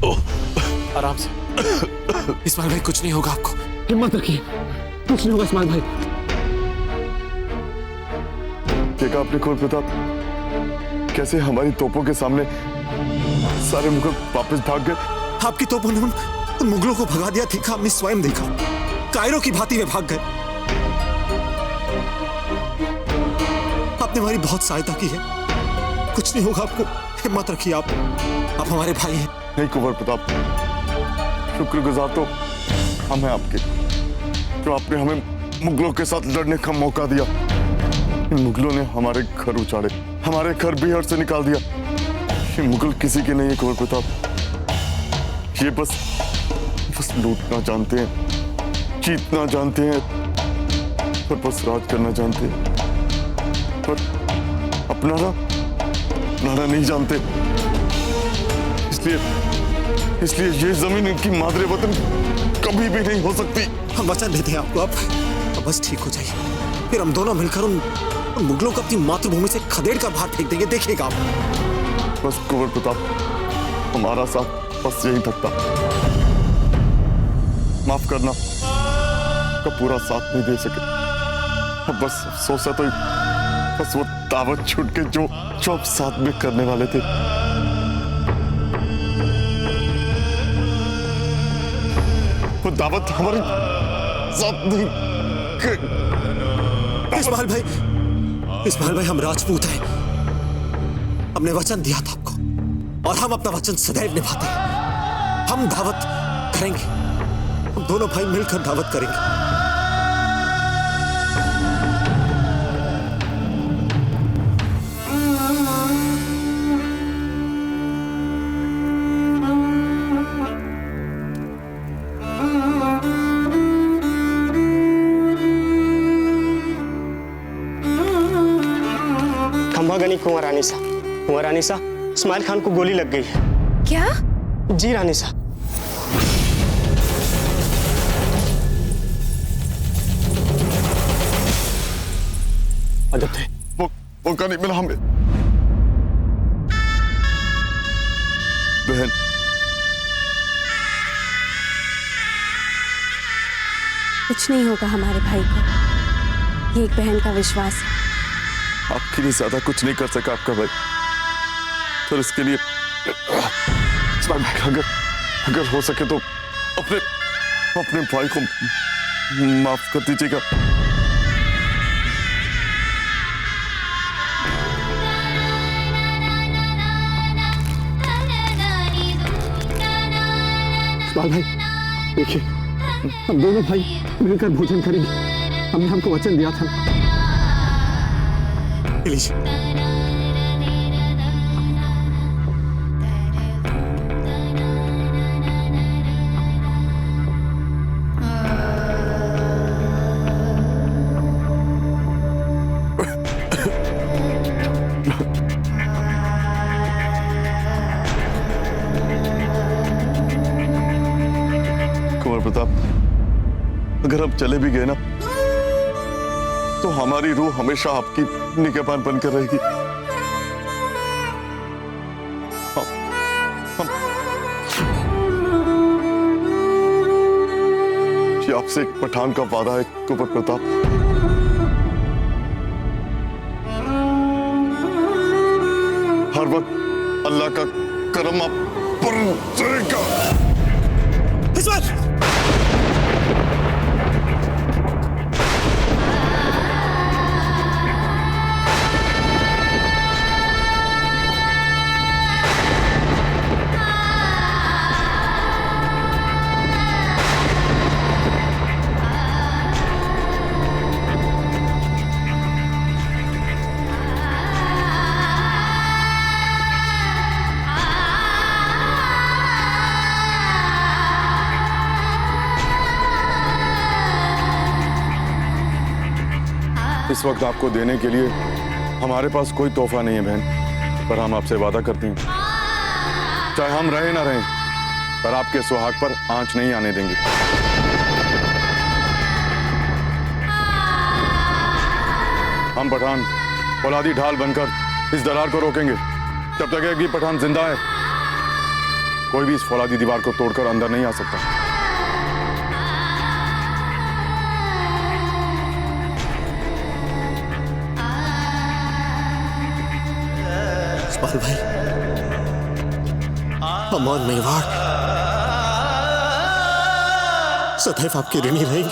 आराम से। इस्माइल भाई कुछ नहीं होगा आपको, हिम्मत रखिए, कुछ नहीं होगा इस्माइल भाई। देखा आपने कौर प्रताप, कैसे हमारी तोपों के सामने सारे मुगल वापस भाग गए। आपकी तोपों ने उन मुगलों को भगा दिया, देखा हमने स्वयं देखा, कायरों की भांति वे भाग गए। आपने हमारी बहुत सहायता की है, कुछ नहीं होगा आपको, हिम्मत रखिए। आप हमारे भाई हैं। नहीं कुंवर प्रताप, शुक्रगुजार तो हम हैं आपके, जो आपने हमें मुगलों के साथ लड़ने का मौका दिया। इन मुगलों ने हमारे घर उजाड़े, हमारे घर बिहार से निकाल दिया। ये मुगल किसी के नहीं है कुंवर प्रताप, ये बस लूटना जानते हैं, जीतना जानते हैं, पर बस राज करना जानते हैं, पर अपनाना नहीं जानते। इसलिए ये जमीन इनकी मादरे वतन कभी भी नहीं हो सकती। हम वचन देते हैं आपको, आप बस ठीक हो जाइए, फिर हम दोनों मिलकर उन मुगलों को अपनी मातृभूमि से खदेड़ कर बाहर फेंक देंगे, देखिएगा आप। बस कुंवर प्रताप, हमारा साथ बस यही तक था। माफ करना, का पूरा साथ नहीं दे सके। अब बस अफसोस है तो बस वो दावत छूट के जो आप साथ में करने वाले थे। वो दावत हमारे साथ नहीं। इस्माइल भाई हम राजपूत हैं, हमने वचन दिया था आपको और हम अपना वचन सदैव निभाते हैं। हम दावत करेंगे, हम दोनों भाई मिलकर दावत करेंगे। गनी कुंवर रानी सा, इस्माइल खान को गोली लग गई है। क्या? जी रानी सा। अजब थे, मौका नहीं मिला हमें। बहन, कुछ नहीं होगा हमारे भाई को, ये एक बहन का विश्वास है। आपके लिए ज्यादा कुछ नहीं कर सका आपका भाई, तो इसके लिए अगर हो सके तो अपने भाई को माफ कर दीजिएगा। इस्माइल भाई देखिए, हम दोनों भाई मिलकर भोजन करेंगे, हमने हमको वचन दिया था। प्लीज कुंवर प्रताप, अगर हम चले भी गए ना तो हमारी रूह हमेशा आपकी निगहबान बनकर रहेगी। ये आपसे एक पठान का वादा है कुंवर प्रताप। हर वक्त अल्लाह का करम आप पर रहेगा। इस वक्त आपको देने के लिए हमारे पास कोई तोहफा नहीं है बहन, पर हम आपसे वादा करते हैं, चाहे हम रहे ना रहें, पर आपके सुहाग पर आंच नहीं आने देंगे। हम पठान फौलादी ढाल बनकर इस दरार को रोकेंगे जब तक एक भी पठान जिंदा है। कोई भी इस फौलादी दीवार को तोड़कर अंदर नहीं आ सकता। इस्माइल भाई, हम ऑन मेवाड़ सदैव आपकी ऋणी रहेंगे।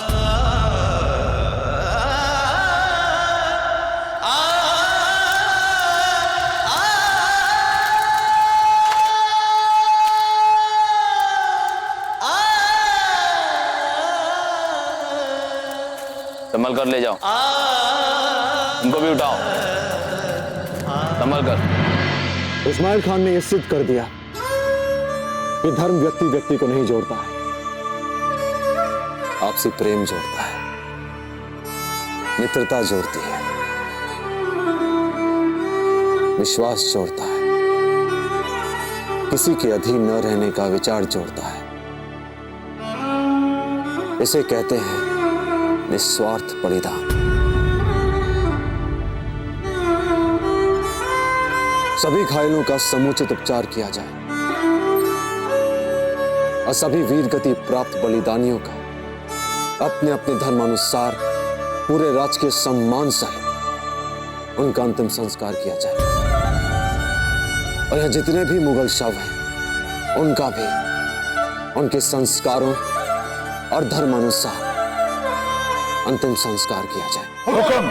संभल कर ले जाओ, उनको भी उठाओ, संभल कर। इस्माइल खान ने यह सिद्ध कर दिया कि धर्म व्यक्ति व्यक्ति को नहीं जोड़ता है, आपसी प्रेम जोड़ता है, मित्रता जोड़ती है, विश्वास जोड़ता है, किसी के अधीन न रहने का विचार जोड़ता है। इसे कहते हैं निस्वार्थ बलिदान। सभी घायलों का समुचित उपचार किया जाए और सभी वीर गति प्राप्त बलिदानियों का अपने अपने धर्मानुसार पूरे राजकीय सम्मान सहित उनका अंतिम संस्कार किया जाए। और यहाँ जितने भी मुगल शव हैं उनका भी उनके संस्कारों और धर्मानुसार अंतिम संस्कार किया जाए। हुक्म।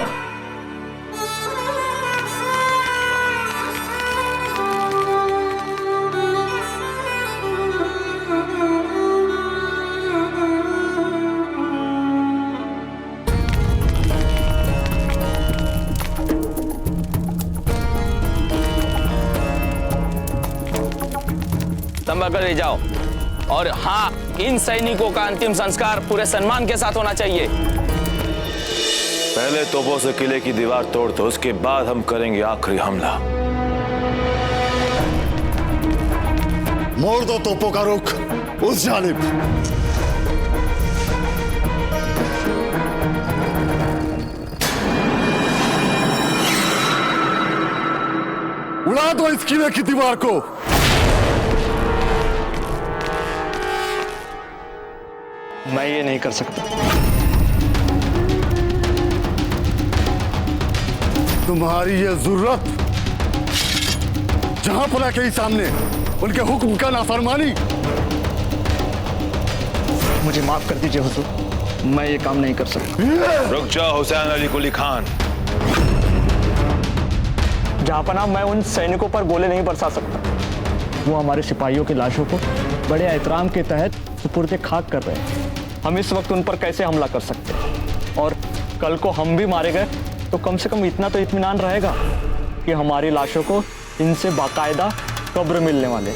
संभल कर ले जाओ। और हाँ, इन सैनिकों का अंतिम संस्कार पूरे सम्मान के साथ होना चाहिए। पहले तोपों से किले की दीवार तोड़ दो, उसके बाद हम करेंगे आखिरी हमला। मोड़ दो तोपों का रुख उस जानिब। उड़ा दो इस किले की दीवार को। मैं ये नहीं कर सकता। तुम्हारी ये जरूरत जहां पना के सामने उनके हुक्म का नाफरमानी। मुझे माफ कर दीजिए हुजूर, मैं ये काम नहीं कर सकता। रुक जाओ हुसैन अली कुली खान। जहांपनाह, मैं उन सैनिकों पर गोले नहीं बरसा सकता। वो हमारे सिपाहियों की लाशों को बड़े एहतराम के तहत सुपुर्द खाक कर रहे हैं। हम इस वक्त उन पर कैसे हमला कर सकते हैं? और कल को हम भी मारे गए तो कम से कम इतना तो इत्मीनान रहेगा कि हमारी लाशों को इनसे बाकायदा कब्र मिलने वाले।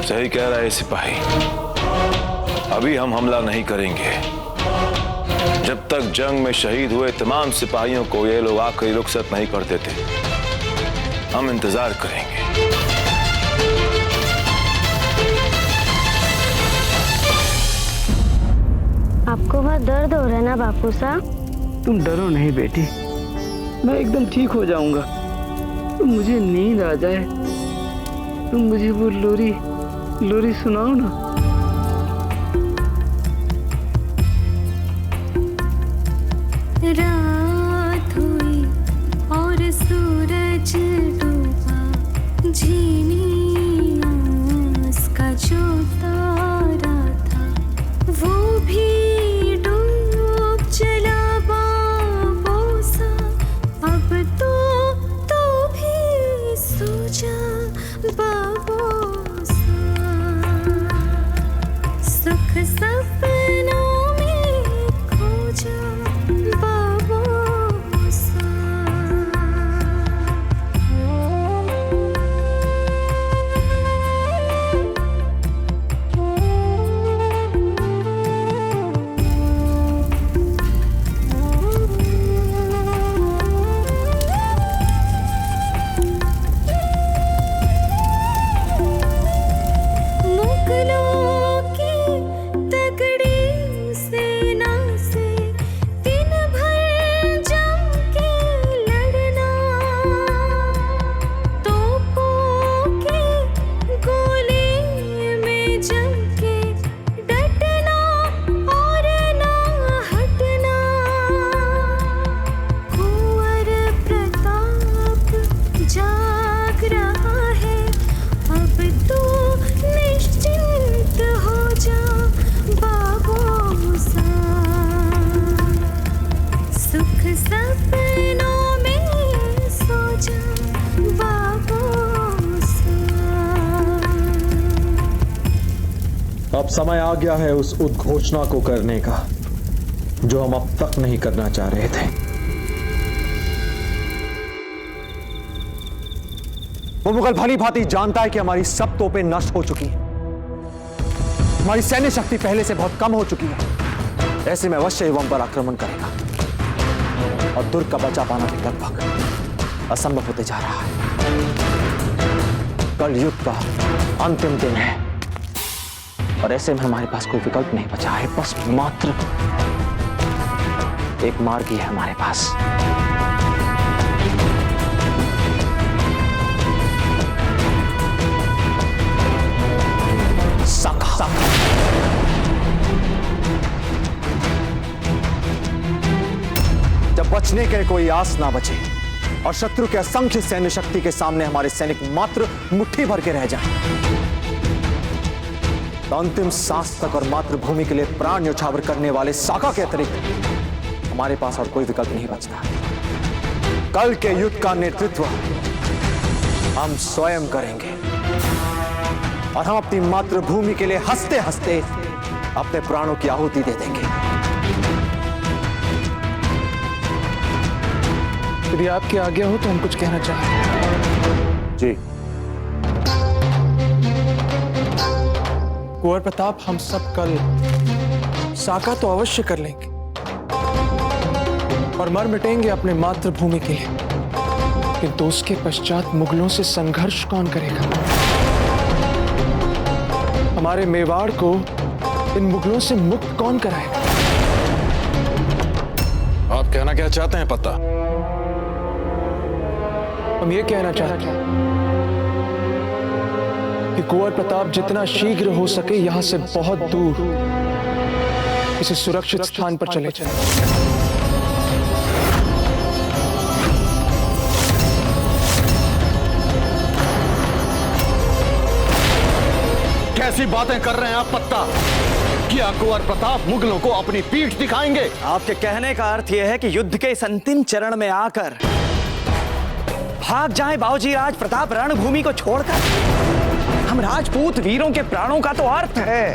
सही कह रहा है सिपाही, अभी हम हमला नहीं करेंगे जब तक जंग में शहीद हुए तमाम सिपाहियों को ये लोग आखिरी रुखसत नहीं कर देते। हम इंतजार करेंगे। आपको बहुत दर्द हो रहा है ना बापू साहब? तुम डरो नहीं बेटी, मैं एकदम ठीक हो जाऊंगा। तुम मुझे नींद आ जाए, तुम मुझे वो लोरी सुनाओ ना। रात हुई और सूरज डूबा, झीनी आस का जो तारा था वो भी डूब चला बाबू सा। अब तो भी सो जा बाबू सा। सुख सपनों में खो जा बाबू अब समय आ गया है उस उद्घोषणा को करने का जो हम अब तक नहीं करना चाह रहे थे। वो मुगल भली भांति जानता है कि हमारी सब तोपें नष्ट हो चुकी हैं, हमारी सैन्य शक्ति पहले से बहुत कम हो चुकी है। ऐसे में अवश्य ही वो हम पर आक्रमण करेगा और दुर्ग का बचा पाना भी लगभग असंभव होते जा रहा है। कल युद्ध का अंतिम दिन है और ऐसे में हमारे पास कोई विकल्प नहीं बचा है, बस मात्र एक मार्ग ही है हमारे पास। साका। जब बचने के कोई आस ना बचे और शत्रु के असंख्य सैन्य शक्ति के सामने हमारे सैनिक मात्र मुट्ठी भर के रह जाएं, तो अंतिम सांस तक और मातृभूमि के लिए प्राण न्यौछावर करने वाले साका के अतिरिक्त हमारे पास और कोई विकल्प नहीं बचता। कल के युद्ध का नेतृत्व हम स्वयं करेंगे और हम अपनी मातृभूमि के लिए हंसते हंसते अपने प्राणों की आहुति दे देंगे। यदि आपकी आज्ञा हो तो हम कुछ कहना चाहें। जी। कुंवर प्रताप, हम सब कल साका तो अवश्य कर लेंगे और मर मिटेंगे अपने मातृभूमि के लिए, किंतु उसके पश्चात मुगलों से संघर्ष कौन करेगा? हमारे मेवाड़ को इन मुगलों से मुक्त कौन कराएगा? आप कहना क्या चाहते हैं पता? हम ये कहना चाहते हैं कि कुंवर प्रताप जितना शीघ्र हो सके यहां से बहुत दूर किसी सुरक्षित स्थान पर चले जाएं। कैसी बातें कर रहे हैं आप पत्ता? क्या कुंवर प्रताप मुगलों को अपनी पीठ दिखाएंगे? आपके कहने का अर्थ यह है कि युद्ध के इस अंतिम चरण में आकर भाग जाएं बाबूजी राज प्रताप रणभूमि को छोड़कर। हम राजपूत वीरों के प्राणों का तो अर्थ है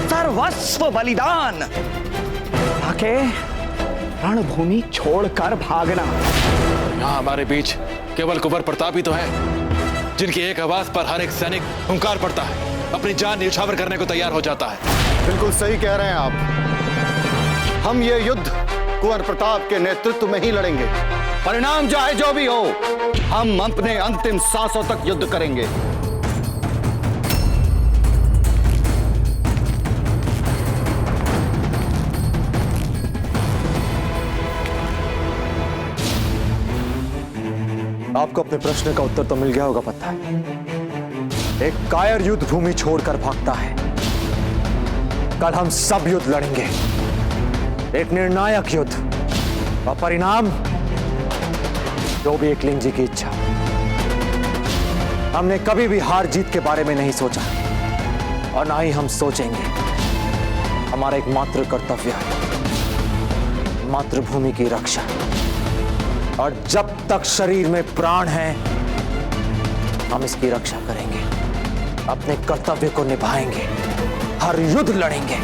सर्वस्व बलिदान, आके रणभूमि छोड़कर भागना। यहाँ हमारे बीच केवल कुंवर प्रताप ही तो है जिनकी एक आवाज पर हर एक सैनिक हुंकार पड़ता है, अपनी जान न्यौछावर करने को तैयार हो जाता है। बिल्कुल सही कह रहे हैं आप। हम ये युद्ध कुंवर प्रताप के नेतृत्व में ही लड़ेंगे। परिणाम चाहे जो भी हो, हम अपने अंतिम सांसों तक युद्ध करेंगे। आपको अपने प्रश्न का उत्तर तो मिल गया होगा पता है। एक कायर युद्ध भूमि छोड़कर भागता है। कल हम सब युद्ध लड़ेंगे, एक निर्णायक युद्ध, और परिणाम जो भी एकलिंग जी की इच्छा। हमने कभी भी हार जीत के बारे में नहीं सोचा और ना ही हम सोचेंगे। हमारा एकमात्र कर्तव्य है मातृभूमि की रक्षा, और जब तक शरीर में प्राण है हम इसकी रक्षा करेंगे, अपने कर्तव्य को निभाएंगे, हर युद्ध लड़ेंगे।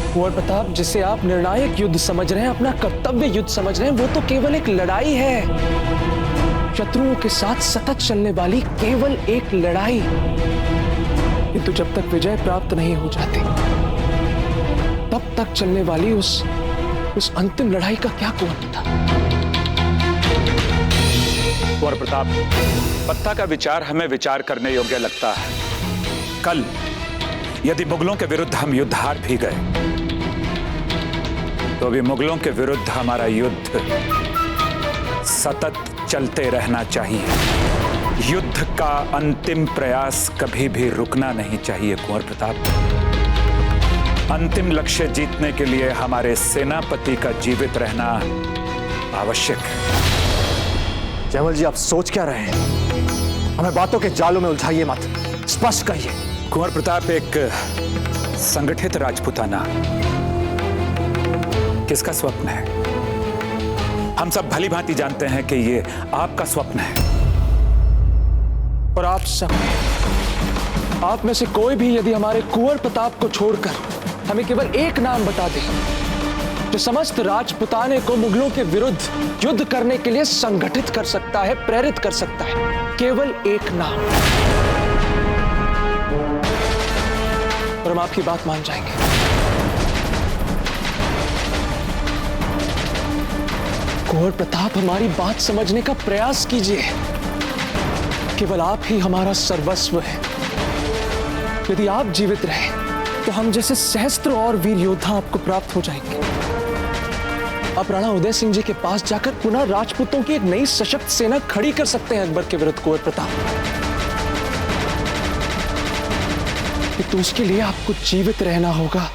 कुंवर प्रताप, जिसे आप निर्णायक युद्ध समझ रहे हैं, अपना कर्तव्य युद्ध समझ रहे हैं, वो तो केवल एक लड़ाई है, शत्रुओं के साथ सतत चलने वाली केवल एक लड़ाई। किंतु जब तक विजय प्राप्त नहीं हो जाती तब तक चलने वाली उस अंतिम लड़ाई का क्या कुंवर था? कुंवर प्रताप, पत्ता का विचार हमें विचार करने योग्य लगता है। कल यदि मुगलों के विरुद्ध हम युद्ध हार भी गए तो भी मुगलों के विरुद्ध हमारा युद्ध सतत चलते रहना चाहिए। युद्ध का अंतिम प्रयास कभी भी रुकना नहीं चाहिए कुंवर प्रताप। अंतिम लक्ष्य जीतने के लिए हमारे सेनापति का जीवित रहना आवश्यक है। जयमल जी, आप सोच क्या रहे हैं? हमें बातों के जालों में उलझाइए मत, स्पष्ट कहिए। कुंवर प्रताप, एक संगठित राजपूताना किसका स्वप्न है? हम सब भली भांति जानते हैं कि ये आपका स्वप्न है। और आप सब आप में से कोई भी यदि हमारे कुंवर प्रताप को छोड़कर हमें केवल एक नाम बता दे जो समस्त राजपुताने को मुगलों के विरुद्ध युद्ध करने के लिए संगठित कर सकता है, प्रेरित कर सकता है, केवल एक नाम, और हम आपकी बात मान जाएंगे। कुंवर प्रताप, हमारी बात समझने का प्रयास कीजिए। केवल आप ही हमारा सर्वस्व है। यदि आप जीवित रहे तो हम जैसे सहस्त्र और वीर योद्धा आपको प्राप्त हो जाएंगे। आप राणा उदय सिंह जी के पास जाकर पुनः राजपूतों की एक नई सशक्त सेना खड़ी कर सकते हैं अकबर के विरुद्ध कुंवर प्रताप। तो उसके लिए आपको जीवित रहना होगा।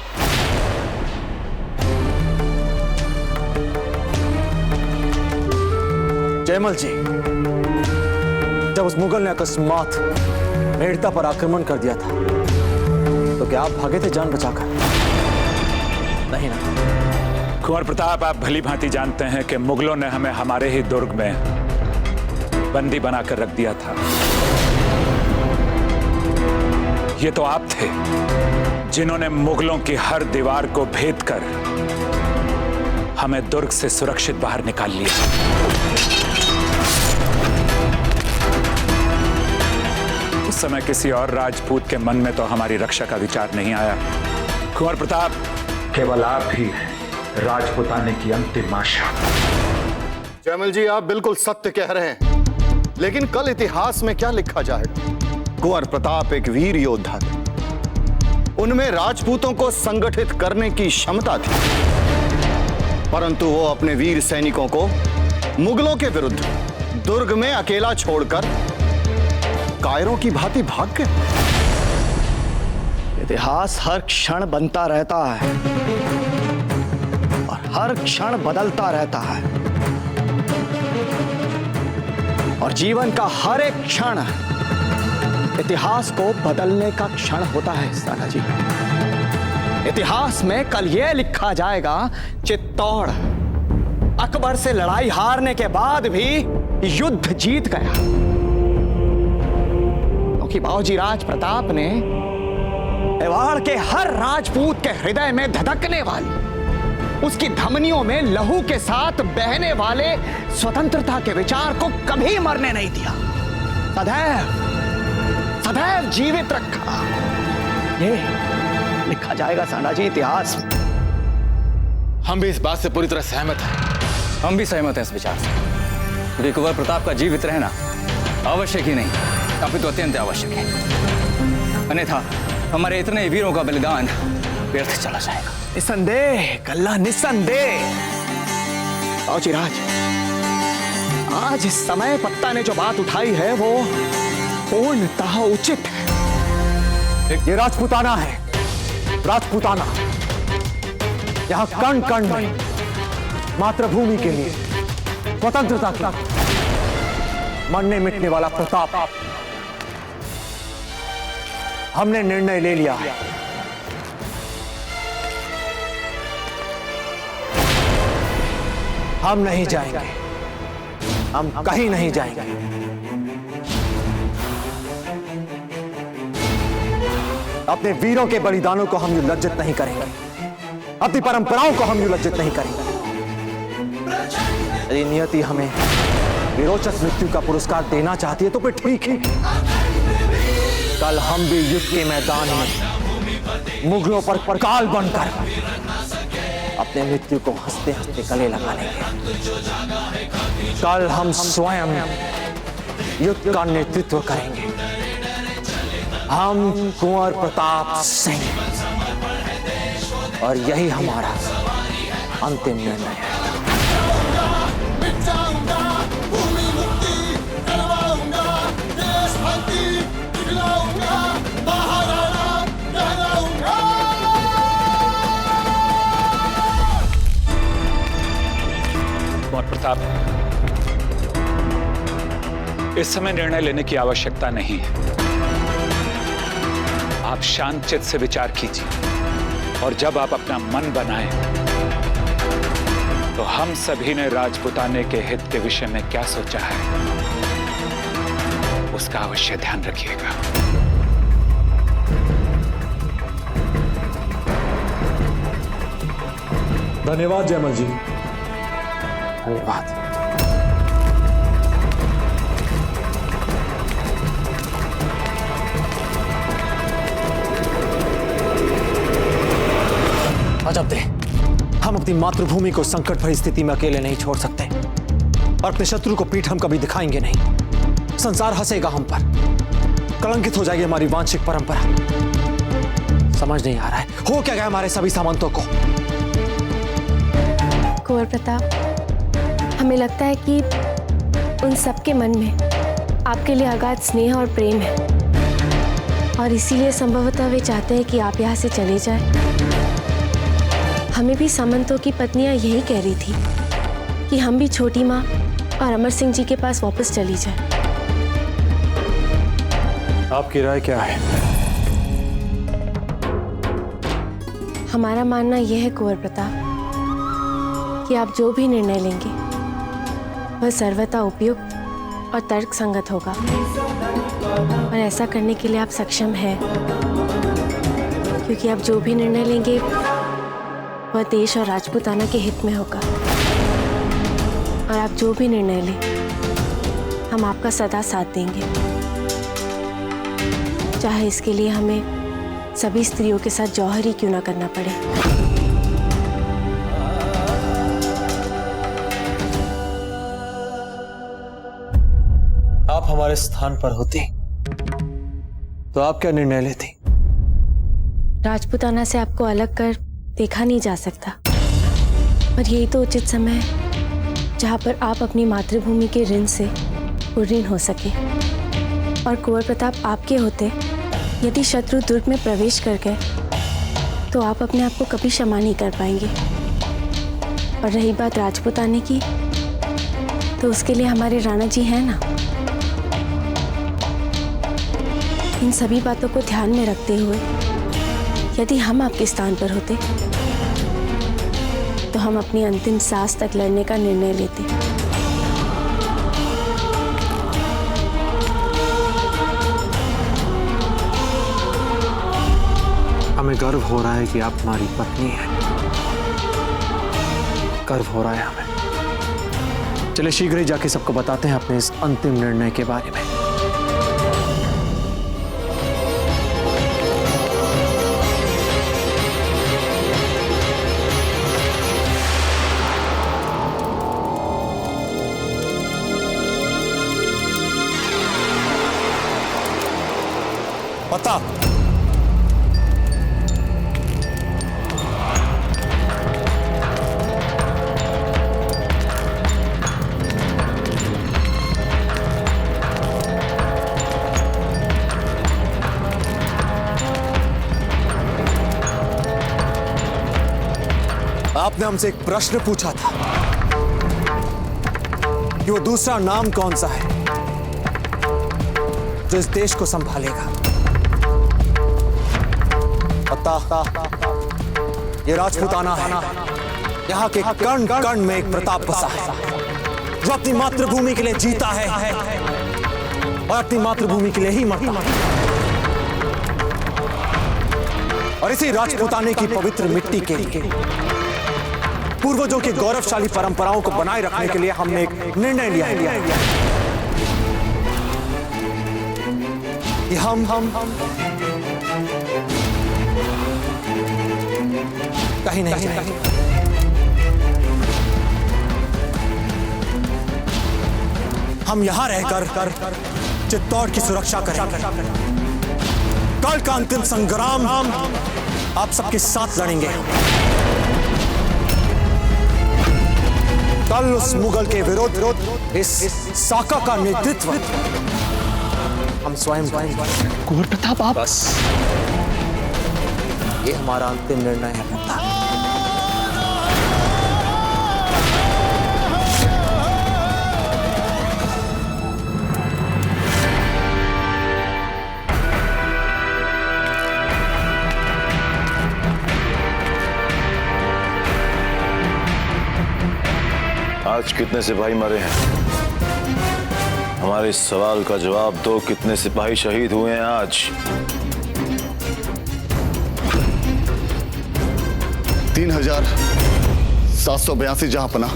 जयमल जी, जब उस मुगल ने अकस्मात मेड़ता पर आक्रमण कर दिया था तो क्या आप भागे थे जान बचाकर? नहीं ना? कुंवर प्रताप, आप भली भांति जानते हैं कि मुगलों ने हमें हमारे ही दुर्ग में बंदी बनाकर रख दिया था। ये तो आप थे जिन्होंने मुगलों की हर दीवार को भेद कर हमें दुर्ग से सुरक्षित बाहर निकाल लिया। उस समय किसी और राजपूत के मन में तो हमारी रक्षा का विचार नहीं आया। कुंवर प्रताप, केवल आप ही राजपुताने की अंतिम आशा। जयमल जी, आप बिल्कुल सत्य कह रहे हैं, लेकिन कल इतिहास में क्या लिखा जाएगा? कुंवर प्रताप एक वीर योद्धा थे, उनमें राजपूतों को संगठित करने की क्षमता थी, परंतु वो अपने वीर सैनिकों को मुगलों के विरुद्ध दुर्ग में अकेला छोड़कर कायरों की भांति भाग गए। इतिहास हर क्षण बनता रहता है और हर क्षण बदलता रहता है, और जीवन का हर एक क्षण इतिहास को बदलने का क्षण होता है साना जी। इतिहास में कल यह लिखा जाएगा, चित्तौड़ अकबर से लड़ाई हारने के बाद भी युद्ध जीत गया, क्योंकि बाबूजी राज प्रताप ने मेवाड़ के हर राजपूत के हृदय में धधकने वाली, उसकी धमनियों में लहू के साथ बहने वाले स्वतंत्रता के विचार को कभी मरने नहीं दिया। सदैव सदैव जीवित रखा। ये लिखा जाएगा साना जी इतिहास में। हम भी इस बात से पूरी तरह सहमत हैं। हम भी सहमत हैं इस विचार से, क्योंकि कुंवर प्रताप का जीवित रहना आवश्यक ही नहीं, अपितु तो अत्यंत आवश्यक है। अन्यथा हमारे इतने वीरों का बलिदान व्यर्थ चला जाएगा। निसंदेह कल्ला, निसंदेह। बाबूजी राज, आज इस समय पत्ता ने जो बात उठाई है वो पूर्णतः उचित है। ये राजपुताना है, राजपुताना। यहां कण कण में मातृभूमि के लिए, स्वतंत्रता के लिए मरने मिटने वाला प्रताप। हमने निर्णय ले लिया है, हम नहीं जाएंगे, हम कहीं नहीं जाएंगे। अपने वीरों के बलिदानों को हम यूं लज्जित नहीं करेंगे, अपनी परंपराओं को हम यूं लज्जित नहीं करेंगे। यदि नियति हमें वीरोचित मृत्यु का पुरस्कार देना चाहती है तो फिर ठीक है। कल हम भी युद्ध के मैदान में मुगलों पर परकाल बनकर अपने मृत्यु को हंसते हंसते गले लगा लेंगे। कल हम स्वयं युद्ध का नेतृत्व करेंगे। हम कुंवर प्रताप सिंह, और यही हमारा अंतिम निर्णय है। कुंवर प्रताप, इस समय निर्णय लेने की आवश्यकता नहीं है। आप शांत चित्त से विचार कीजिए, और जब आप अपना मन बनाएं तो हम सभी ने राजपुताने के हित के विषय में क्या सोचा है उसका अवश्य ध्यान रखिएगा। धन्यवाद जयमल जी, धन्यवाद। अजब दे, हम अपनी मातृभूमि को संकट भरी स्थिति में अकेले नहीं छोड़ सकते और अपने शत्रु को पीठ हम कभी दिखाएंगे नहीं। संसार हंसेगा हम पर, कलंकित हो जाएगी हमारी वांशिक परंपरा। समझ नहीं आ रहा है हो क्या गया हमारे सभी सामंतों को। कुंवर प्रताप, हमें लगता है कि उन सबके मन में आपके लिए अगाध स्नेह और प्रेम है और इसीलिए संभवतः वे चाहते हैं कि आप यहाँ से चले जाएं। हमें भी सामंतों की पत्नियां यही कह रही थी कि हम भी छोटी माँ और अमर सिंह जी के पास वापस चली जाएं। आपकी राय क्या है? हमारा मानना यह है कुंवर प्रताप कि आप जो भी निर्णय लेंगे वह सर्वथा उपयुक्त और तर्क संगत होगा और ऐसा करने के लिए आप सक्षम हैं, क्योंकि आप जो भी निर्णय लेंगे वह देश और राजपूताना के हित में होगा। और आप जो भी निर्णय लें हम आपका सदा साथ देंगे, चाहे इसके लिए हमें सभी स्त्रियों के साथ जौहर ही क्यों ना करना पड़े। आप हमारे स्थान पर होती तो आप क्या निर्णय लेती? राजपूताना से आपको अलग कर देखा नहीं जा सकता और यही तो उचित समय है जहां पर आप अपनी मातृभूमि के ऋण से उऋण हो सके। और कुंवर प्रताप आपके होते यदि शत्रु दुर्ग में प्रवेश कर गए तो आप अपने आप को कभी क्षमा नहीं कर पाएंगे। और रही बात राजपूताने की, तो उसके लिए हमारे राणा जी हैं ना। इन सभी बातों को ध्यान में रखते हुए यदि हम आपके स्थान पर होते तो हम अपनी अंतिम सांस तक लड़ने का निर्णय लेते। हमें गर्व हो रहा है कि आप हमारी पत्नी हैं। गर्व हो रहा है हमें। चलिए शीघ्र ही जाके सबको बताते हैं अपने इस अंतिम निर्णय के बारे में। पता आपने हमसे एक प्रश्न पूछा था कि वो दूसरा नाम कौन सा है जो इस देश को संभालेगा। पता ये राजपूताना है। यहाँ के कण कण में एक प्रताप बसा है जो अपनी मातृभूमि के लिए जीता है और अपनी मातृभूमि के लिए ही मरता है। और इसी राजपूताने की पवित्र मिट्टी के लिए, पूर्वजों की गौरवशाली परंपराओं को बनाए रखने के लिए हमने एक निर्णय लिया है कि हम कहीं नहीं जाएंगे। हम यहां रहकर चित्तौड़ की सुरक्षा करेंगे। कल का अंतिम संग्राम आप सबके साथ लड़ेंगे। कल उस मुगल के विरोध इस साका का नेतृत्व हम स्वयं करेंगे। कुंवर प्रताप आप बस ये हमारा अंतिम निर्णय है। आज कितने सिपाही मरे हैं? हमारे इस सवाल का जवाब दो। कितने सिपाही शहीद हुए हैं आज? 3000 782 जहांपना।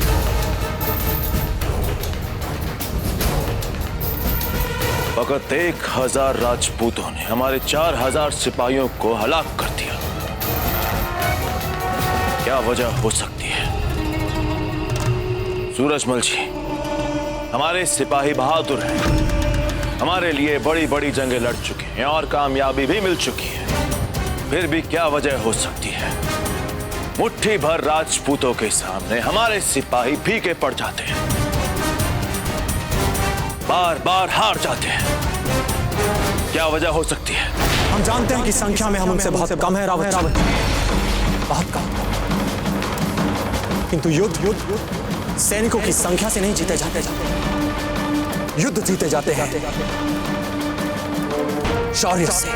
फकत 1000 राजपूतों ने हमारे 4000 सिपाहियों को हलाक कर दिया। क्या वजह हो सकती है? सूरजमल जी, हमारे सिपाही बहादुर हैं, हमारे लिए बड़ी बड़ी जंगें लड़ चुके हैं और कामयाबी भी मिल चुकी है। फिर भी क्या वजह हो सकती है? मुट्ठी भर राजपूतों के सामने हमारे सिपाही फीके पड़ जाते हैं, बार बार हार जाते हैं। क्या वजह हो सकती है? हम जानते हैं कि संख्या में हम उनसे बहुत कम है रावत, बहुत कम। किंतु युद्ध सैनिकों की संख्या से नहीं जीते जाते, युद्ध जीते जाते हैं शौर्य से,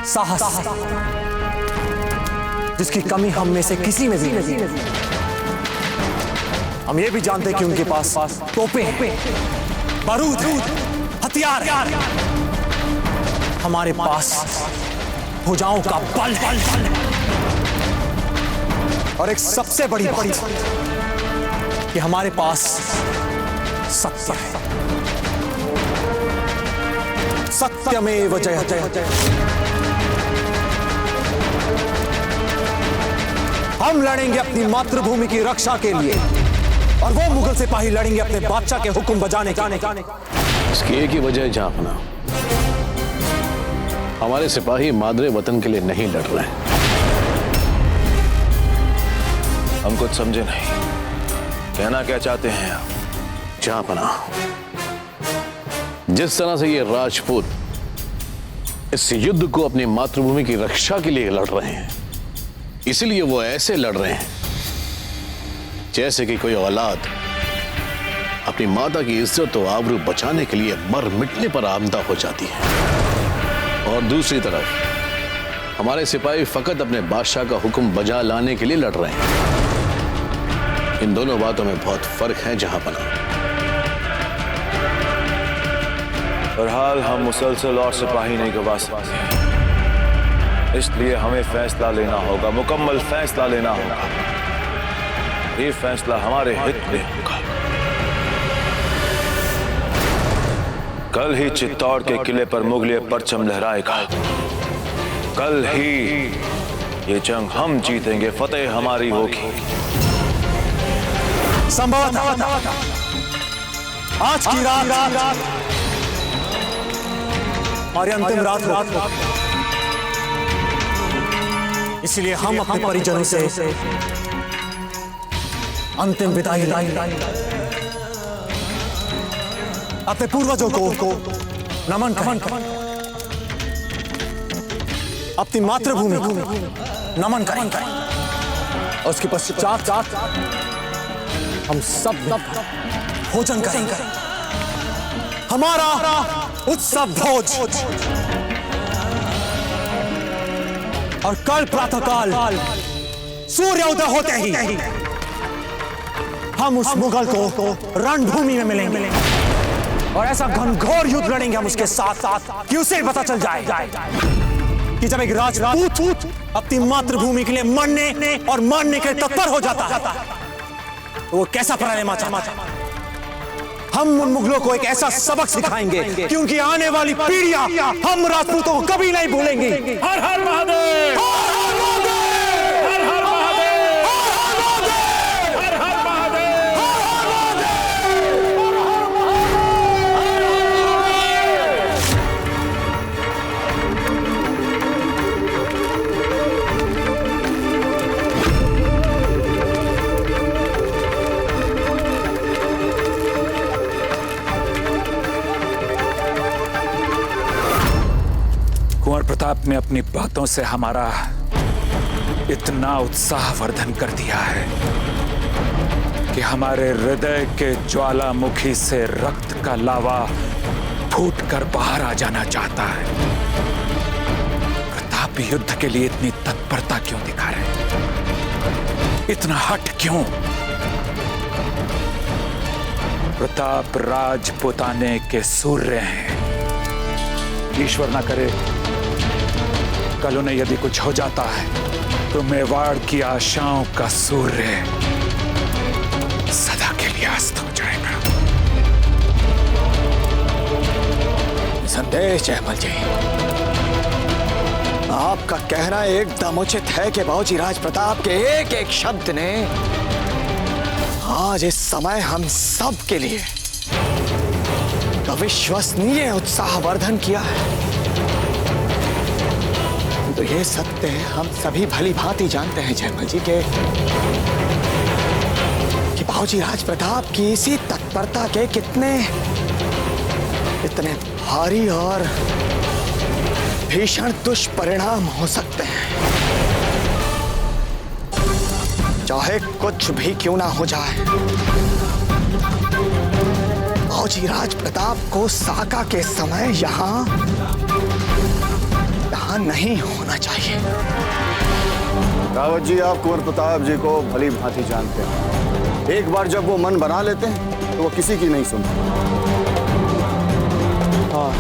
साहस, जिसकी कमी हम में से किसी में भी नहीं। हम ये भी जानते हैं कि उनके पास तोपें हैं, बारूद हैं, हथियार हैं। हमारे पास भुजाओं का बल है और एक सबसे बड़ी बात कि हमारे पास सत्य है। सत्यमेव जयते। हम लड़ेंगे अपनी मातृभूमि की रक्षा के लिए और वो मुगल सिपाही लड़ेंगे अपने बादशाह के हुक्म बजाने का। इसकी एक ही वजह है जहांपना, हमारे सिपाही मादरे वतन के लिए नहीं लड़ रहे हैं। हम कुछ समझे नहीं, कहना क्या चाहते हैं आप? जहांपना, जिस तरह से ये राजपूत इस युद्ध को अपनी मातृभूमि की रक्षा के लिए लड़ रहे हैं, इसलिए वो ऐसे लड़ रहे हैं जैसे कि कोई औलाद अपनी माता की इज्जत और आबरू बचाने के लिए मर मिटने पर आमदा हो जाती है। और दूसरी तरफ हमारे सिपाही फकत अपने बादशाह का हुक्म बजा लाने के लिए लड़ रहे हैं। इन दोनों बातों में बहुत फर्क है जहांपना। बहरहाल हम मुसलसल और सिपाही नहीं गवा सकते, इसलिए हमें फैसला लेना होगा, मुकम्मल फैसला लेना होगा। ये फैसला हमारे हित में होगा। कल ही चित्तौड़ के किले पर मुगलिय परचम लहराएगा। कल ही ये जंग हम जीतेंगे, फतेह हमारी होगी। संभवतः आज की रात हमारी अंतिम रात हो, इसलिए हम अपने परिजनों से अंतिम विदाई अपने पूर्वजों को नमन करें, अपनी मातृभूमि को नमन करें। और उसके पश्चात हम सब भोजन करेंगे, हमारा उत्सव भोज। और कल प्रातःकाल सूर्योदय होते ही हम उस मुगल को रणभूमि में मिलेंगे और ऐसा घनघोर युद्ध लड़ेंगे हम उसके साथ कि उसे पता चल जाए कि जब एक राजपूत अपनी मातृभूमि के लिए मरने और मारने के तत्पर हो जाता है तो वो कैसा प्रणय माचा। हम उन मुगलों को एक ऐसा सबक सिखाएंगे कि उनकी आने वाली पीढ़ियां हम राजपूतों को कभी नहीं भूलेंगी। हर हर महादेव, हर हर महादेव, हर हर महादेव, हर हर महादेव, कुंवर प्रताप ने अपनी बातों से हमारा इतना उत्साह वर्धन कर दिया है कि हमारे हृदय के ज्वालामुखी से रक्त का लावा फूटकर बाहर आ जाना चाहता है। प्रताप युद्ध के लिए इतनी तत्परता क्यों दिखा रहे, इतना हट क्यों? प्रताप राजपुताने के सूर्य हैं। ईश्वर ना करे कल उन्हें यदि कुछ हो जाता है तो मेवाड़ की आशाओं का सूर्य सदा के लिए अस्त हो जाएगा। संदेश जयमल जी, आपका कहना एकदम उचित है कि बाबूजी राज प्रताप के एक एक शब्द ने आज इस समय हम सब के लिए अविश्वसनीय उत्साहवर्धन किया है। तो ये सत्य हम सभी भली भांति जानते हैं जयमल जी के कि बाबूजी राज प्रताप की इसी तत्परता के इतने भारी और भीषण दुष्परिणाम हो सकते हैं। चाहे कुछ भी क्यों ना हो जाए, बाबूजी राज प्रताप को साका के समय यहाँ नहीं होना चाहिए। रावत जी, आप कुंवर प्रताप जी को भली भांति जानते हैं। एक बार जब वो मन बना लेते हैं तो वो किसी की नहीं सुनते। हाँ,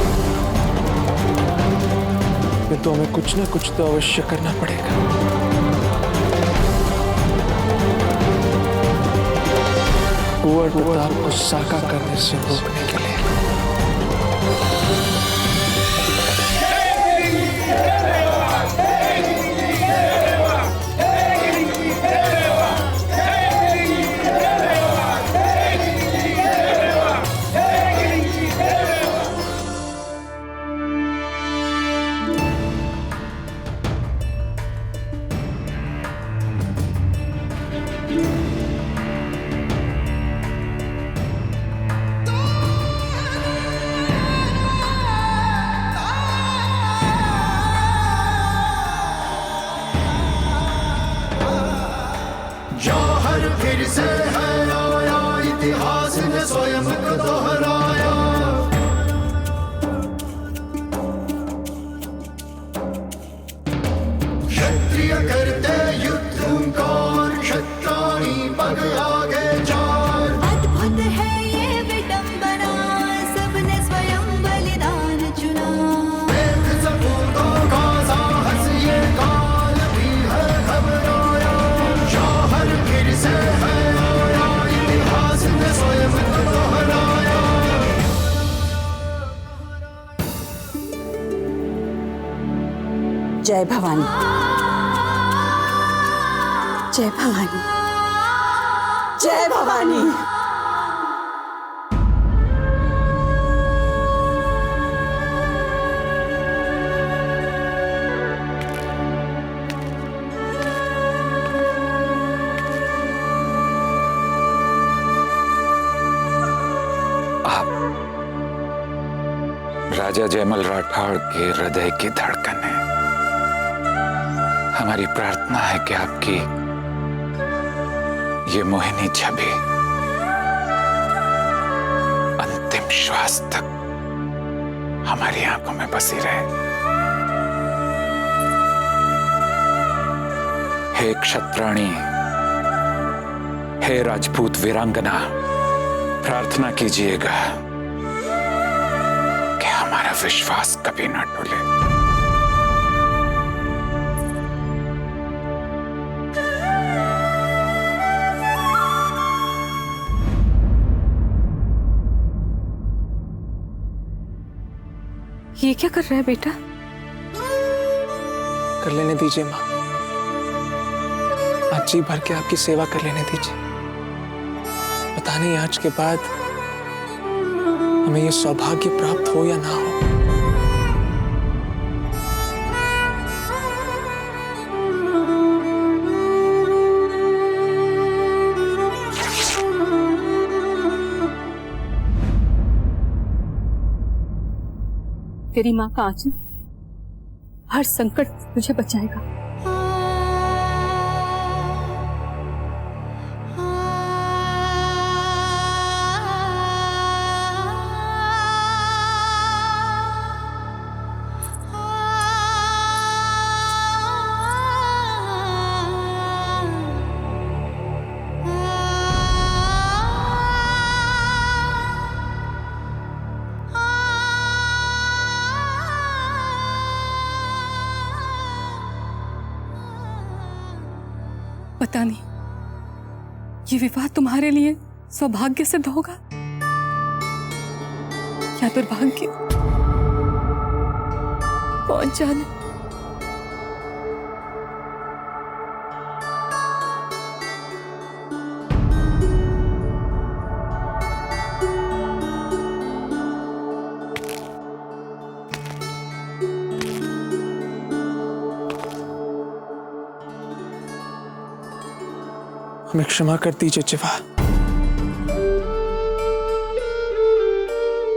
तो हमें कुछ ना कुछ तो अवश्य करना पड़ेगा। कुंवर प्रताप को साका करने से रोकने के लिए। फिर से है आया, इतिहास ने स्वयं को दोहराया। क्षत्रिय करते युद्ध हुंकार, क्षत्राणी पग आगे चार। अद्भुत है ये विडंबना, सबने स्वयं बलिदान चुना। वेद सपूतों का साहस ये काल भी है घबराया। जौहर फिर से है आया, इतिहास ने स्वयं को दोहराया। जय भवानी, जय भवानी, जय भवानी। राजा जयमल राठौड़ के हृदय की धड़कन है। हमारी प्रार्थना है कि आपकी ये मोहिनी छवि अंतिम श्वास तक हमारी आंखों में बसी रहे। हे क्षत्राणी, हे राजपूत वीरांगना, प्रार्थना कीजिएगा कि हमारा विश्वास कभी न टूटे। ये क्या कर रहा है बेटा? कर लेने दीजिए माँ, आज जी भर के आपकी सेवा कर लेने दीजिए। पता नहीं आज के बाद हमें ये सौभाग्य प्राप्त हो या ना हो। तेरी माँ का आंचल हर संकट तुझे बचाएगा। पता नहीं ये विवाह तुम्हारे लिए सौभाग्य सिद्ध होगा या दुर्भाग्य, कौन जाने। हमें क्षमा कर दीजिए जिवा।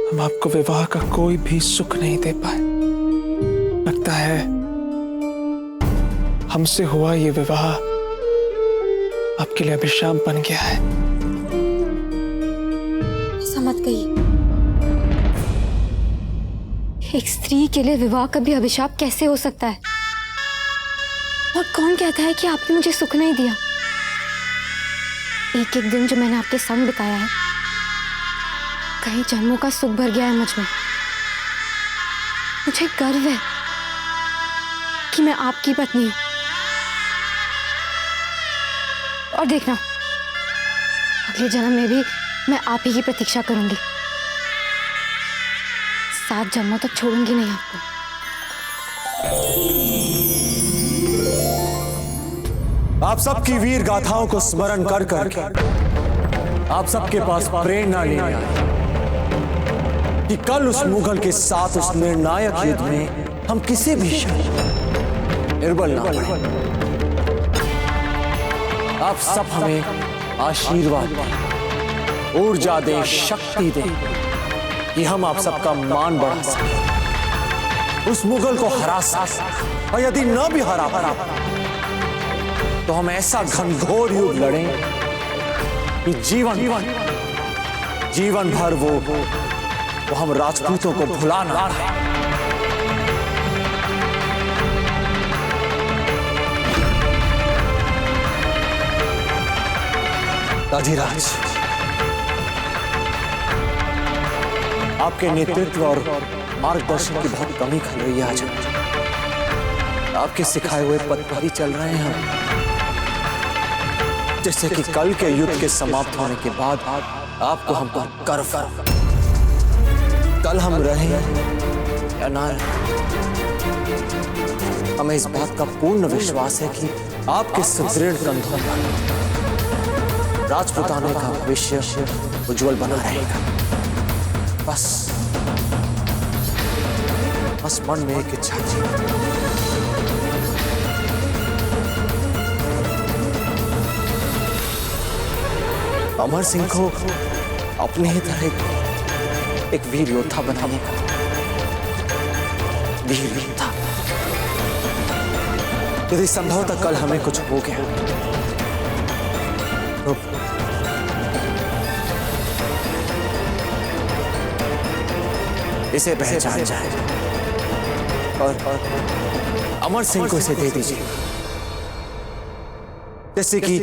हम आपको विवाह का कोई भी सुख नहीं दे पाए। लगता है हमसे हुआ ये विवाह आपके लिए अभिशाप बन गया है। ऐसा मत कहिए। एक स्त्री के लिए विवाह का भी अभिशाप कैसे हो सकता है? और कौन कहता है कि आपने मुझे सुख नहीं दिया? एक एक दिन जो मैंने आपके संग बिताया है, कई जन्मों का सुख भर गया है मुझ में। मुझे गर्व है कि मैं आपकी पत्नी हूं। और देखना, अगले जन्म में भी मैं आप ही की प्रतीक्षा करूंगी। 7 जन्मों तक छोड़ूंगी नहीं आपको। आप सबकी वीर गाथाओं को स्मरण कर कर आप सबके पास प्रेरणा लेने आए कि कल उस मुगल के साथ उस निर्णायक युद्ध में हम किसी भी निर्बल ना पड़े। आप सब हमें आशीर्वाद दें, ऊर्जा दें, शक्ति दें कि हम आप सबका मान बढ़ा सकें, उस मुगल को हरा सकें। और यदि न भी हरा तो हम ऐसा घनघोर युद्ध लड़ें कि जीवन भर वो हम राजपूतों को भुला ना पाए। अधिराज, आपके नेतृत्व और मार्गदर्शन की बहुत कमी खल रही है। आज आपके सिखाए हुए पथ पर ही चल रहे हैं हम। जैसे कि कल के युद्ध के समाप्त होने के बाद आपको हम पर गर्व, कल हम रहे या ना रहे, हमें इस बात का पूर्ण विश्वास है कि आपके सुदृढ़ कंधों पर राजपुताना का भविष्य उज्जवल बना रहेगा। बस मन में एक इच्छा थी, अमर सिंह को अपने ही तरह एक वीर योद्धा बनाने का। वीर योद्धा, यदि संभवतः कल हमें कुछ हो गया तो इसे पहचान जाए और अमर सिंह को इसे दे दीजिए, जैसे कि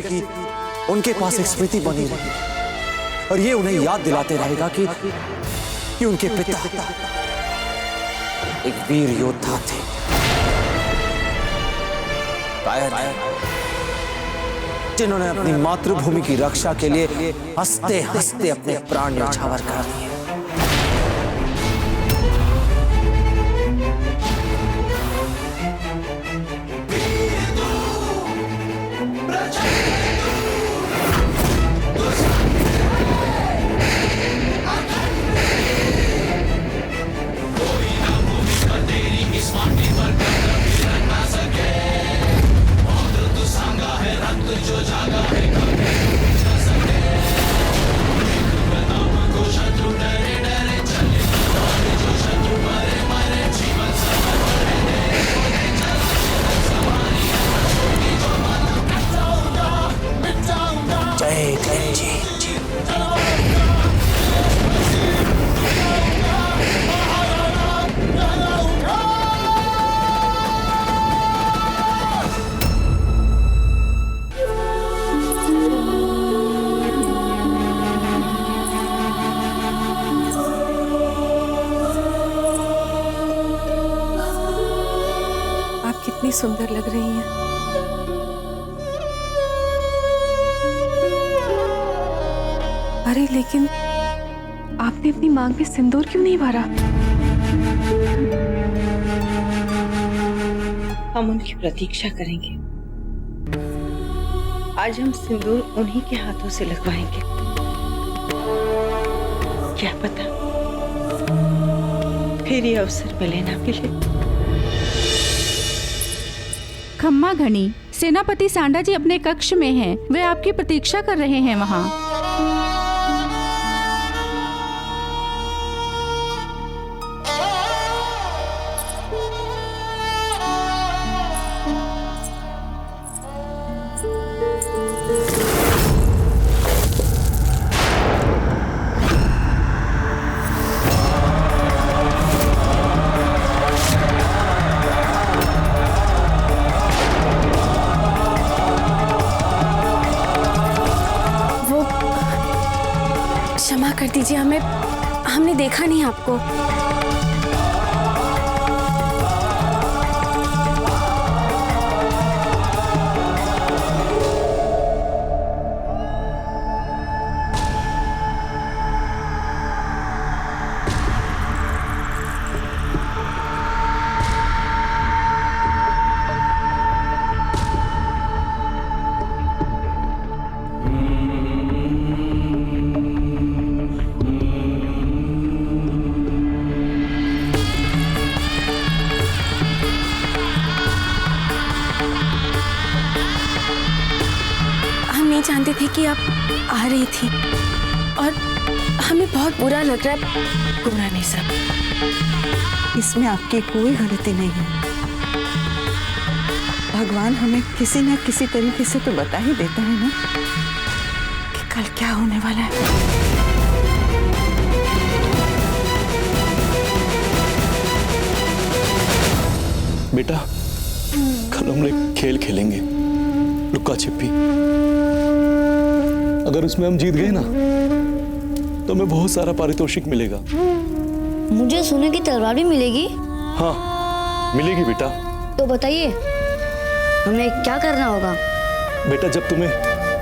उनके पास एक स्मृति बनी रही और ये उन्हें याद दिलाते रहेगा कि उनके पिता एक वीर योद्धा थे, कायर जिन्होंने अपनी मातृभूमि की रक्षा के लिए हंसते हंसते अपने प्राण न्यौछावर कर दिए। कितनी सुंदर लग रही हैं। अरे लेकिन आपने अपनी मांग में सिंदूर क्यों नहीं भरा? हम उनकी प्रतीक्षा करेंगे। आज हम सिंदूर उन्हीं के हाथों से लगवाएंगे। क्या पता फिर ये अवसर मिले ना मिले। खम्मा घनी, सेनापति सांडा जी अपने कक्ष में हैं। वे आपकी प्रतीक्षा कर रहे हैं वहाँ। क्षमा कर दीजिए, हमने देखा नहीं आपको। जानते थे कि आप आ रही थी और हमें बहुत बुरा लग रहा है। बुरा नहीं सब, इसमें आपकी कोई गलती नहीं है। भगवान हमें किसी न किसी तरीके से तो बता ही देता है ना कि कल क्या होने वाला है। बेटा, कल हम एक खेल खेलेंगे, लुक्का छिपी। अगर उसमें हम जीत गए ना तो हमें बहुत सारा पारितोषिक मिलेगा। मुझे सोने की तलवार भी मिलेगी? हाँ मिलेगी बेटा। तो बताइए हमें क्या करना होगा? बेटा, जब तुम्हें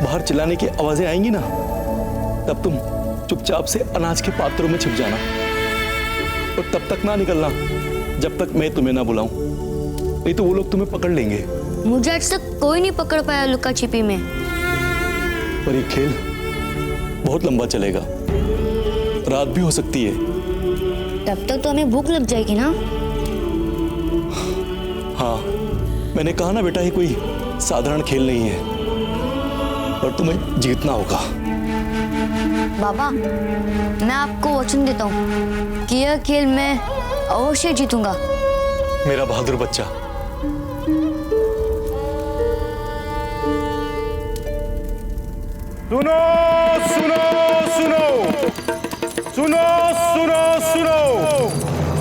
बाहर चिल्लाने की आवाजें आएंगी ना, तब तुम चुपचाप से अनाज के पात्रों में छिप जाना और तब तक ना निकलना जब तक मैं तुम्हें ना बुलाऊं, नहीं तो वो लोग तुम्हें पकड़ लेंगे। मुझे आज तक कोई नहीं पकड़ पाया लुक्का छिपी में। पर ये खेल बहुत लंबा चलेगा, रात भी हो सकती है। तब तक तो हमें भूख लग जाएगी ना। हाँ, मैंने कहा ना बेटा, ये कोई साधारण खेल नहीं है और तुम्हें जीतना होगा। बाबा, मैं आपको वचन देता हूँ कि यह खेल मैं अवश्य जीतूंगा। मेरा बहादुर बच्चा। सुनो सुनो सुनो सुनो सुनो सुनो,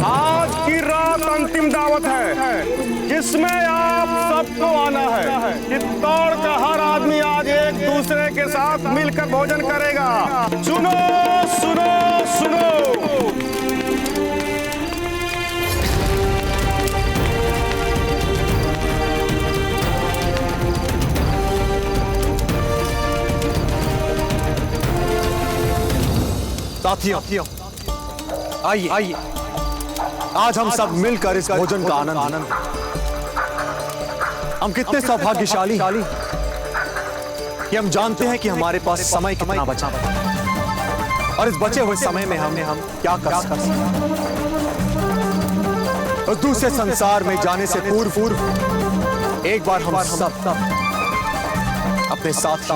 आज की रात अंतिम दावत है जिसमें आप सबको आना है। चित्तौड़ का हर आदमी आज एक दूसरे के साथ मिलकर भोजन करेगा। सुनो सुनो सुनो। साथियों, आइए आज हम सब मिलकर इस भोजन का आनंद। हम कितने सौभाग्यशाली कि हम जानते हैं कि हमारे पास समय कितना बचा और इस बचे हुए समय में हम क्या कर सकते हैं। उस दूसरे संसार में जाने से पूर्व एक बार हम सब अपने साथ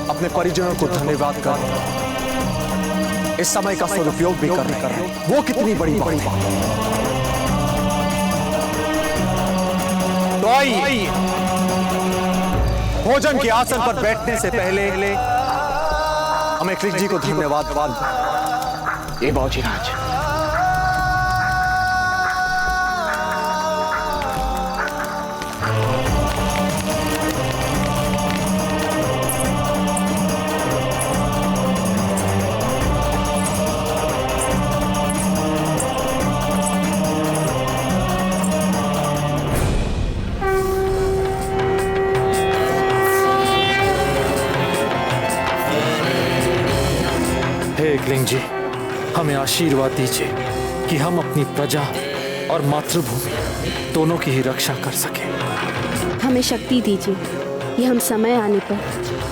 अपने परिजनों को धन्यवाद कर इस समय का सदुपयोग भी कर रहे हैं। वो कितनी बड़ी बात है। तो आइए भोजन के आसन पर बैठने से पहले हमें कृष्ण जी को धन्यवाद। ये बाबूजी राज, एकलिंग जी, हमें आशीर्वाद दीजिए कि हम अपनी प्रजा और मातृभूमि दोनों की ही रक्षा कर सकें। हमें शक्ति दीजिए कि हम समय आने पर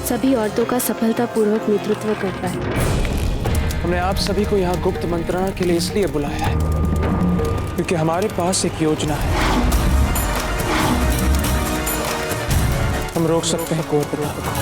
सभी औरतों का सफलतापूर्वक नेतृत्व कर पाए। हमने आप सभी को यहाँ गुप्त मंत्रणा के लिए इसलिए बुलाया है क्योंकि हमारे पास एक योजना है। हम रोक सकते हैं कुंवर प्रताप को।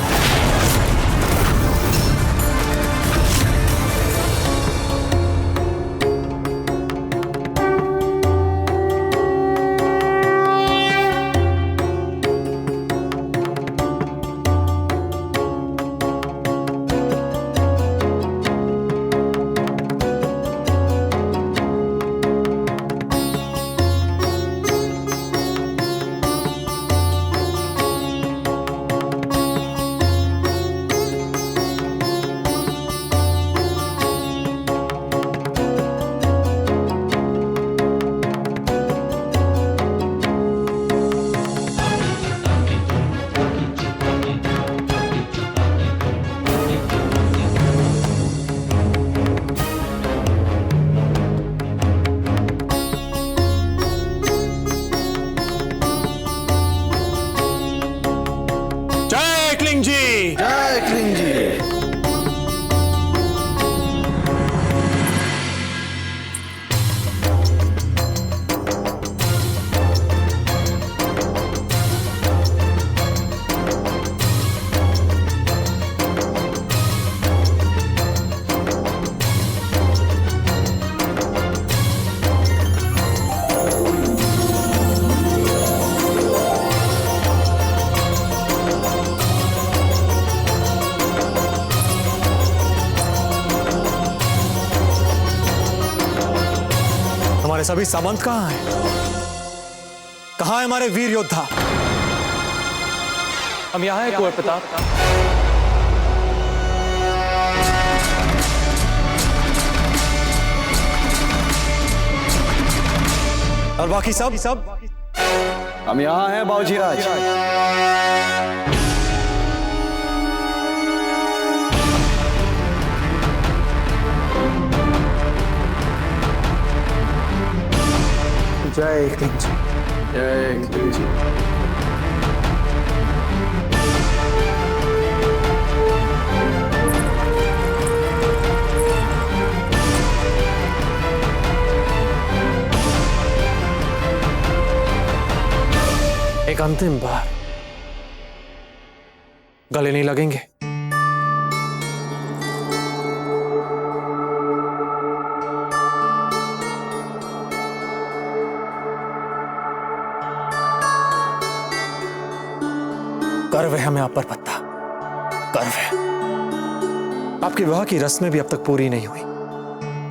सभी सामंत कहां हैं? कहां है हमारे वीर योद्धा? हम यहां हैं कुंवर प्रताप। और बाकी सब हम यहां हैं बाबूजी राज। जय एकलिंग जी। जय एकलिंग जी। एक अंतिम बार गले नहीं लगेंगे? गर्व है हमें आप पर पत्ता, गर्व है। आपके विवाह की रस्में भी अब तक पूरी नहीं हुई,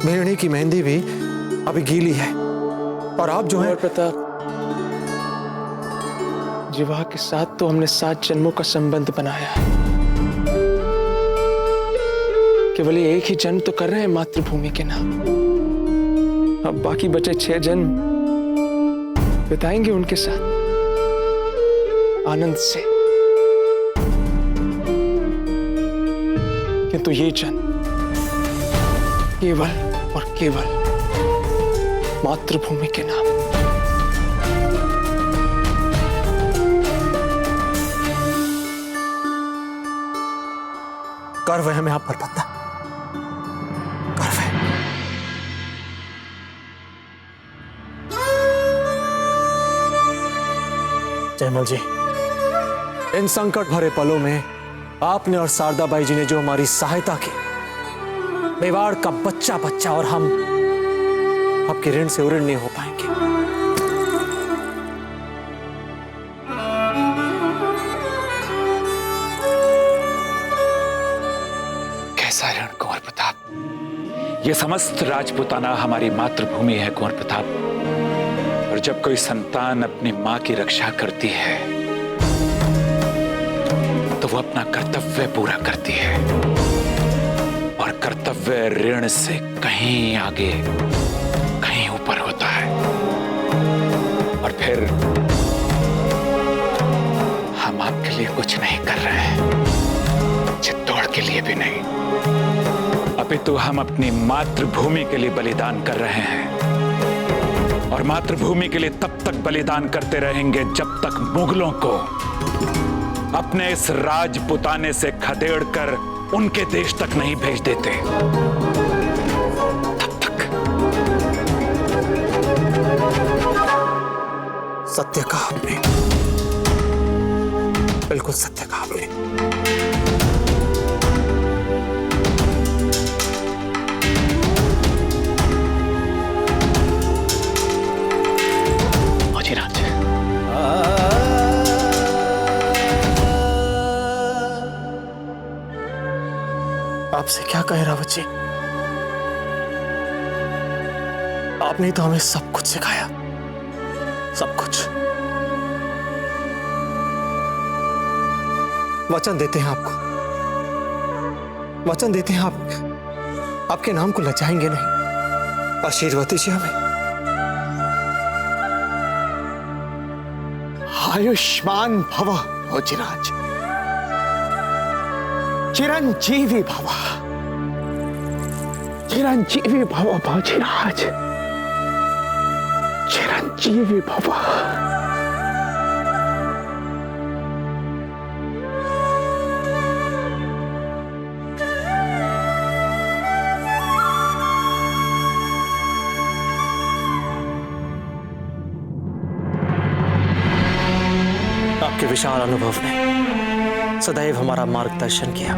मेहंदी की मेहंदी भी अभी गीली है, और आप जो है प्रताप, विवाह के साथ तो हमने 7 जन्मों का संबंध बनाया है। केवल ये एक ही जन्म तो कर रहे हैं मातृभूमि के नाम। अब बाकी बचे 6 जन्म बिताएंगे उनके साथ आनंद से। किंतु ये जन्म केवल और केवल मातृभूमि के नाम। गर्व है हमें आप पर पत्ता, गर्व है। जयमल जी, इन संकट भरे पलों में आपने और शारदाबाई जी ने जो हमारी सहायता की, मेवाड़ का बच्चा बच्चा और हम आपके ऋण से उऋण नहीं हो पाएंगे। कैसा ऋण कुंवर प्रताप? ये समस्त राजपुताना हमारी मातृभूमि है कुंवर प्रताप, और जब कोई संतान अपनी मां की रक्षा करती है तो वो अपना कर्तव्य पूरा करती है, और कर्तव्य ऋण से कहीं आगे कहीं ऊपर होता है। और फिर हम आपके लिए कुछ नहीं कर रहे हैं, चित्तौड़ के लिए भी नहीं, अपितु हम अपनी मातृभूमि के लिए बलिदान कर रहे हैं और मातृभूमि के लिए तब तक बलिदान करते रहेंगे जब तक मुगलों को अपने इस राजपुताने से खदेड़कर उनके देश तक नहीं भेज देते। तब तक। सत्य कहा आपने, बिल्कुल सत्य कहा आपने। आपसे क्या कहे रावत जी, आपने तो हमें सब कुछ सिखाया, सब कुछ। वचन देते हैं आपको, वचन देते हैं आपके नाम को लजाएंगे नहीं। आशीर्वाद दीजिए हमें। आयुष्मान भव भोजराज, चिरंजीवी भव, चिरंजीवी भव भोजराज, चिरंजीवी भव। आपके विशाल अनुभव ने सदैव हमारा मार्गदर्शन किया।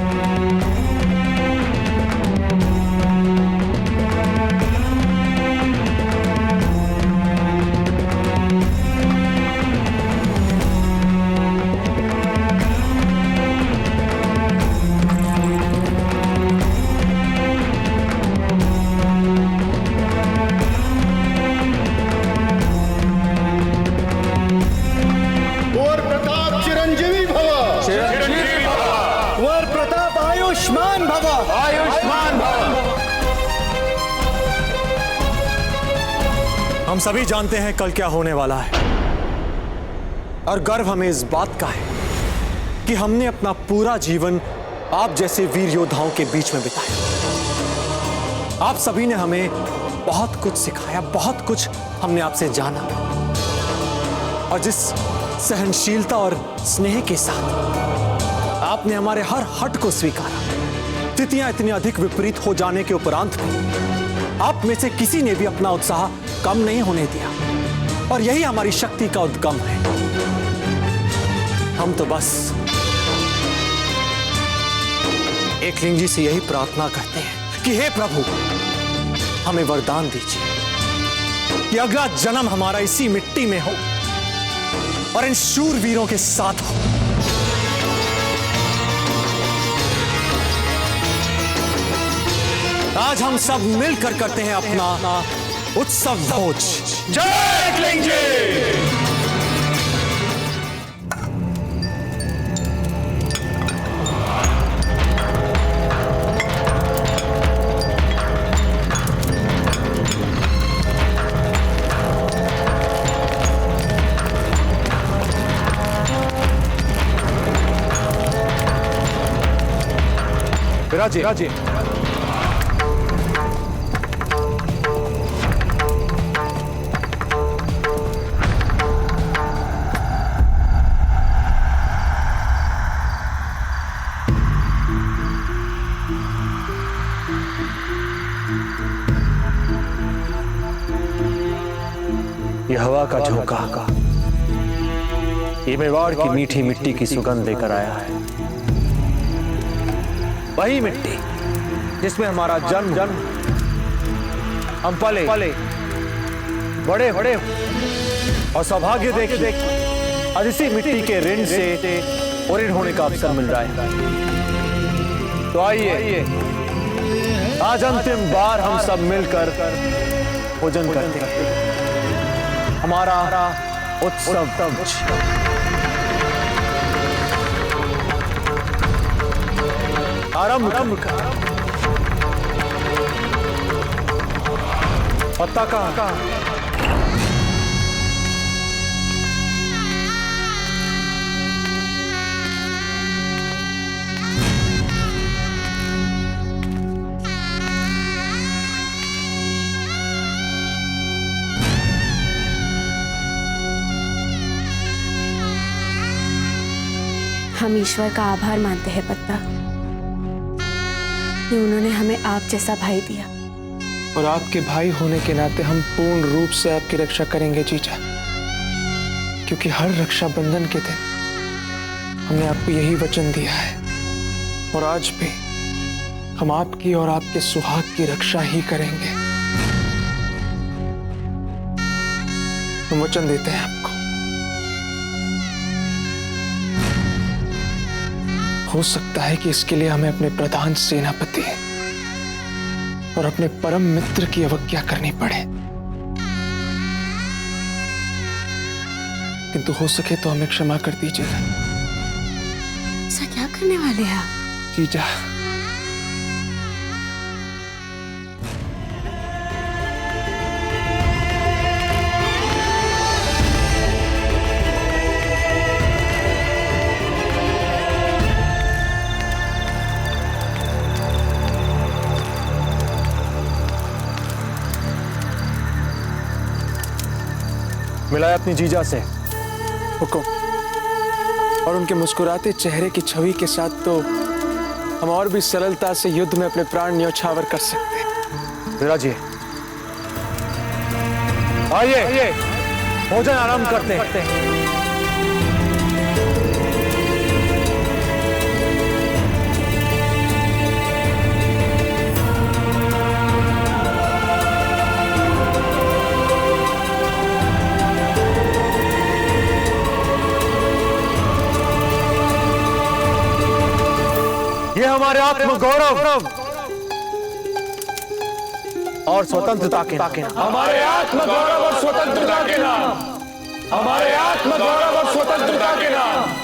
हम सभी जानते हैं कल क्या होने वाला है, और गर्व हमें इस बात का है कि हमने अपना पूरा जीवन आप जैसे वीर योद्धाओं के बीच में बिताया। आप सभी ने हमें बहुत कुछ सिखाया, बहुत कुछ हमने आपसे जाना, और जिस सहनशीलता और स्नेह के साथ आपने हमारे हर हट को स्वीकारा, स्थितियां इतनी अधिक विपरीत हो जाने के उपरांत भी आप में से किसी ने भी अपना उत्साह कम नहीं होने दिया, और यही हमारी शक्ति का उद्गम है। हम तो बस एकलिंग जी से यही प्रार्थना करते हैं कि हे प्रभु, हमें वरदान दीजिए कि अगला जन्म हमारा इसी मिट्टी में हो और इन शूरवीरों के साथ हो। आज हम सब मिलकर करते हैं अपना उत्सव भोज। जय एकलिंग जी। राजे, राजे। ये हवा का झोंका, ये मेवाड़ की मीठी मिट्टी की सुगंध लेकर आया है। वही मिट्टी जिसमें हमारा जन्म हम पले बड़े और सौभाग्य देखे, और इसी मिट्टी के ऋण से ऋण होने का अवसर मिल रहा है। तो आइए आज अंतिम बार हम सब मिलकर भोजन करते हैं, हमारा उत्सव भोज। आरंभ कर। पत्ता कहाँ? हम ईश्वर का आभार मानते हैं पत्ता कि उन्होंने हमें आप जैसा भाई दिया। और आपके भाई होने के नाते हम पूर्ण रूप से आपकी रक्षा करेंगे जीजा, क्योंकि हर रक्षाबंधन के दिन हमने आपको यही वचन दिया है और आज भी हम आपकी और आपके सुहाग की रक्षा ही करेंगे। हम वचन देते हैं आपको। हो सकता है कि इसके लिए हमें अपने प्रधान सेनापति और अपने परम मित्र की अवज्ञा करनी पड़े, किंतु हो सके तो हमें क्षमा कर दीजिएगा। ऐसा क्या करने वाले हैं आप? जीजा, मिलाया अपनी जीजा से। हुकुम। और उनके मुस्कुराते चेहरे की छवि के साथ तो हम और भी सरलता से युद्ध में अपने प्राण न्यौछावर कर सकते हैं। विराजिए, आइए भोजन आराम करते हैं। ये हमारे आत्मगौरव और स्वतंत्रता के नाम, हमारे आत्मगौरव और स्वतंत्रता के नाम, हमारे आत्मगौरव और स्वतंत्रता के नाम।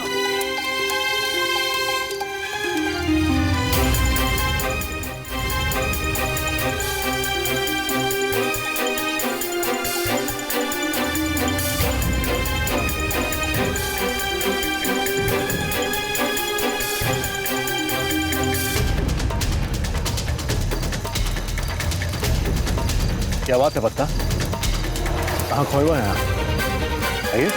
क्या बात है पत्ता, कहाँ खोए हुए हैं? आइए।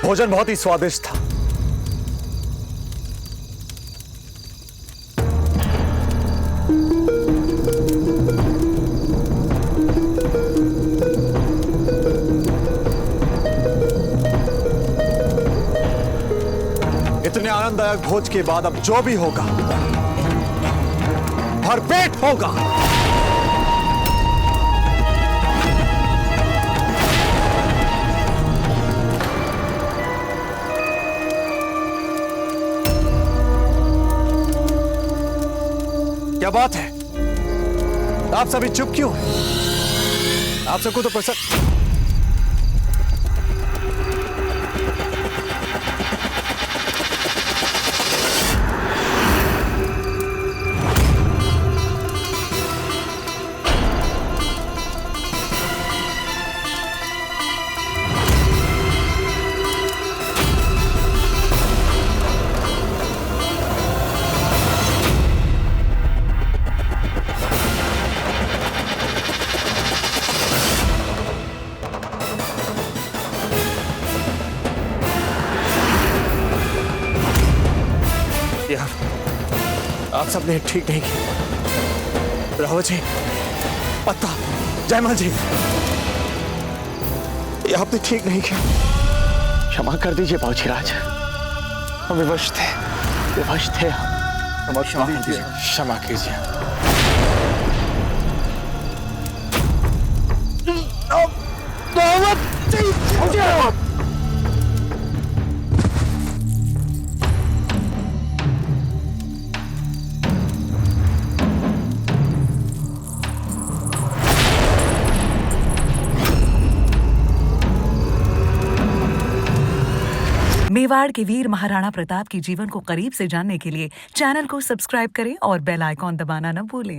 भोजन बहुत ही स्वादिष्ट था। इतने आनंददायक भोज के बाद अब जो भी होगा भरपेट होगा। क्या बात है, आप सभी चुप क्यों हैं? आप सबको तो प्रसन्न। यार, आप सबने ठीक नहीं किया। रावत जी, पत्ता, जयमाल जी, ये आपने ठीक नहीं किया। क्षमा कर दीजिए बाबूजीराज, हम विवश थे, विवश थे। क्षमा कीजिए, क्षमा कीजिए। मेवाड़ के वीर महाराणा प्रताप के जीवन को करीब से जानने के लिए चैनल को सब्सक्राइब करें और बेल आइकॉन दबाना न भूलें।